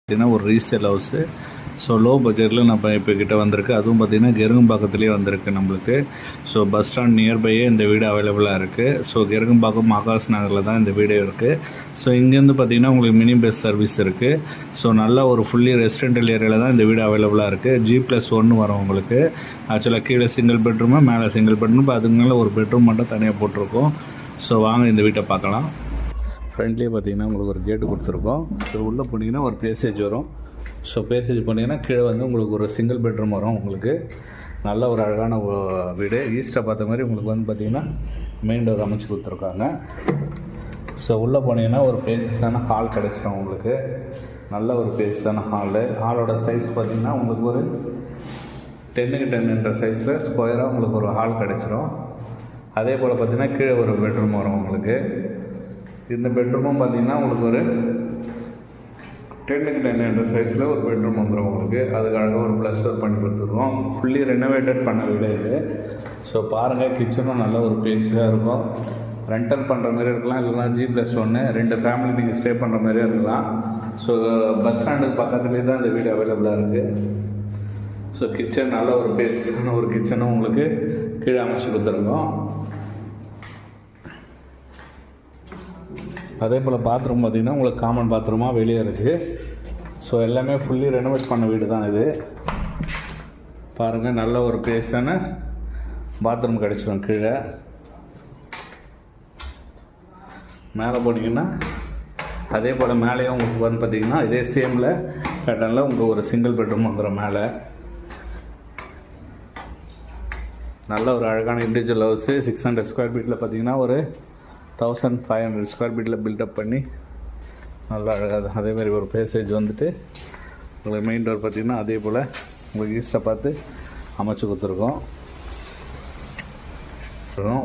பார்த்தீங்கன்னா ஒரு resale house. So low பட்ஜெட்டில் நம்ம இப்போ கிட்ட வந்திருக்கு. அதுவும் பார்த்திங்கன்னா கெருங்கம்பாக்கத்துலேயே வந்திருக்கு நம்மளுக்கு. ஸோ பஸ் ஸ்டாண்ட் நியர்பையே இந்த வீடு அவைலபிளாக இருக்குது. ஸோ கெருங்கம்பாக்கம் ஆகாஷ் நகரில் தான் இந்த வீடு இருக்குது. ஸோ இங்கேருந்து பார்த்திங்கன்னா உங்களுக்கு மினி பஸ் சர்வீஸ் இருக்குது. ஸோ நல்ல ஒரு ஃபுல்லி ரெசிடென்டல் ஏரியாவில் தான் இந்த வீடு அவைலபிளாக இருக்குது. G+1 வரும் உங்களுக்கு. ஆக்சுவலாக கீழே சிங்கிள் பெட்ரூமு, மேலே சிங்கிள் பெட்ரூம், அதுக்கு மேலே ஒரு பெட்ரூம் மட்டும் தனியாக போட்டிருக்கோம். ஸோ வாங்க இந்த வீட்டை பார்க்கலாம். ஃப்ரண்ட்லேயே பார்த்தீங்கன்னா உங்களுக்கு ஒரு கேட்டு கொடுத்துருக்கோம். ஸோ உள்ளே போனீங்கன்னா ஒரு பேசேஜ் வரும். ஸோ பேசேஜ் போனீங்கன்னா கீழே வந்து உங்களுக்கு ஒரு சிங்கிள் பெட்ரூம் வரும். உங்களுக்கு நல்ல ஒரு அழகான வீடு. ஈஸ்ட்டை பார்த்த மாதிரி உங்களுக்கு வந்து பார்த்திங்கன்னா மெயின் டோர் அமைச்சு கொடுத்துருக்காங்க. ஸோ உள்ளே போனீங்கன்னா ஒரு பேசஸான ஹால் கிடச்சிடும் உங்களுக்கு. நல்ல ஒரு பேசஸான ஹாலோட சைஸ் பார்த்திங்கன்னா உங்களுக்கு ஒரு 10x10 சைஸில் ஸ்கொயராக உங்களுக்கு ஒரு ஹால் கிடச்சிரும். அதே போல் பார்த்திங்கன்னா கீழே ஒரு பெட்ரூம் வரும் உங்களுக்கு. இந்த பெட்ரூமும் பார்த்திங்கன்னா உங்களுக்கு ஒரு 10x10 சைஸில் ஒரு பெட்ரூம் வந்துடும் உங்களுக்கு. அதுக்காக ஒரு ப்ளஸ்டர் பண்ணி கொடுத்துருவோம். ஃபுல்லி ரெனோவேட்டட் பண்ண வீடு இது. ஸோ பாருங்கள், கிச்சனும் நல்ல ஒரு பேஸியாக இருக்கும். ரெண்டல் பண்ணுற மாதிரி இருக்கலாம், இல்லைனா G+1 2 ஃபேமிலி நீங்கள் ஸ்டே பண்ணுற மாதிரியே இருக்கலாம். ஸோ பஸ் ஸ்டாண்டுக்கு பக்கத்துலேயே தான் இந்த வீடு அவைலபிளாக இருக்குது. ஸோ கிச்சன் நல்ல ஒரு பேஸான ஒரு கிச்சனும் உங்களுக்கு கீழே அமைச்சு கொடுத்துருக்கோம். அதே போல் பாத்ரூம் பார்த்திங்கன்னா உங்களுக்கு காமன் பாத்ரூமாக வெளியே இருக்குது. ஸோ எல்லாமே ஃபுல்லி ரெனோவேட் பண்ண வீடு தான் இது. பாருங்கள், நல்ல ஒரு பேஸான பாத்ரூம் கிடச்சிடும். கீழே மேலே போனீங்கன்னா அதே போல் மேலேயும் உங்களுக்கு வந்து பார்த்திங்கன்னா இதே சேமில் பேட்டர்னில் உங்களுக்கு ஒரு சிங்கிள் பெட்ரூம் வந்துடும் மேலே. நல்ல ஒரு அழகான இண்டிவிஜுவல் ஹவுஸு. 600 ஸ்கொயர் ஃபீட்டில் பார்த்திங்கன்னா ஒரு 1500 ஸ்கொயர் ஃபீட்டில் பில்டப் பண்ணி நல்லா அழகாக அதேமாதிரி ஒரு பேசேஜ் வந்துட்டு உங்களுக்கு மெயின் டோர் பார்த்திங்கன்னா அதே போல் உங்களுக்கு ஈஸ்ட்டை பார்த்து அமைச்சு கொடுத்துருக்கோம்.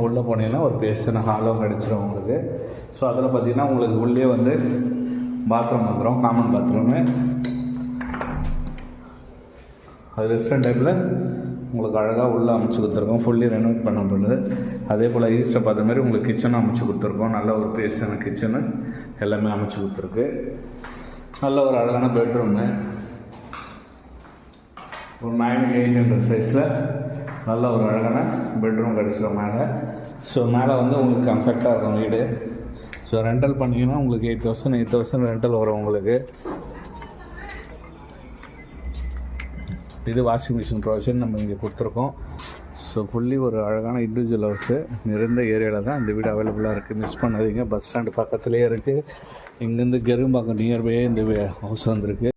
உள்ளே போனீங்கன்னா ஒரு பேஸ்டான ஹாலும் கிடச்சிடும் உங்களுக்கு. ஸோ அதில் பார்த்திங்கன்னா உங்களுக்கு உள்ளே வந்து பாத்ரூம் வந்துடும், காமன் பாத்ரூமு. அது ரெஸ்டாரண்ட் டைப்பில் உங்களுக்கு அழகாக உள்ளே அமைச்சு கொடுத்துருக்கோம். ஃபுல்லி ரெனோவேட் பண்ணப்படுது. அதே போல் ஈஸ்ட்டை பார்த்த மாதிரி உங்களுக்கு கிச்சனும் அமைச்சு கொடுத்துருக்கோம். நல்ல ஒரு பேஸான கிச்சனு எல்லாமே அமைச்சு கொடுத்துருக்கு. நல்ல ஒரு அழகான பெட்ரூமு. ஒரு 9x8 சைஸில் நல்ல ஒரு அழகான பெட்ரூம் கிடச்சிடும் மேலே. ஸோ மேலே வந்து உங்களுக்கு கம்ஃபர்ட்டாக இருக்கும் வீடு. ஸோ ரெண்டல் பண்ணிங்கன்னா உங்களுக்கு 8,000 ரெண்டல் வரும் உங்களுக்கு. இது வாஷிங் மிஷின் ப்ரொவிஷன் நம்ம இங்கே கொடுத்துருக்கோம். ஸோ ஃபுல்லி ஒரு அழகான இண்டிவிஜுவல் ஹவுஸு. நிறைந்த ஏரியாவில் தான் இந்த வீடு அவைலபிளாக இருக்குது. மிஸ் பண்ணாதீங்க. பஸ் ஸ்டாண்டு பக்கத்துலேயே இருக்குது. இங்கேருந்து கெருங்கம்பாக்கம் நியர்பையே இந்த ஹவுஸ் வந்திருக்கு.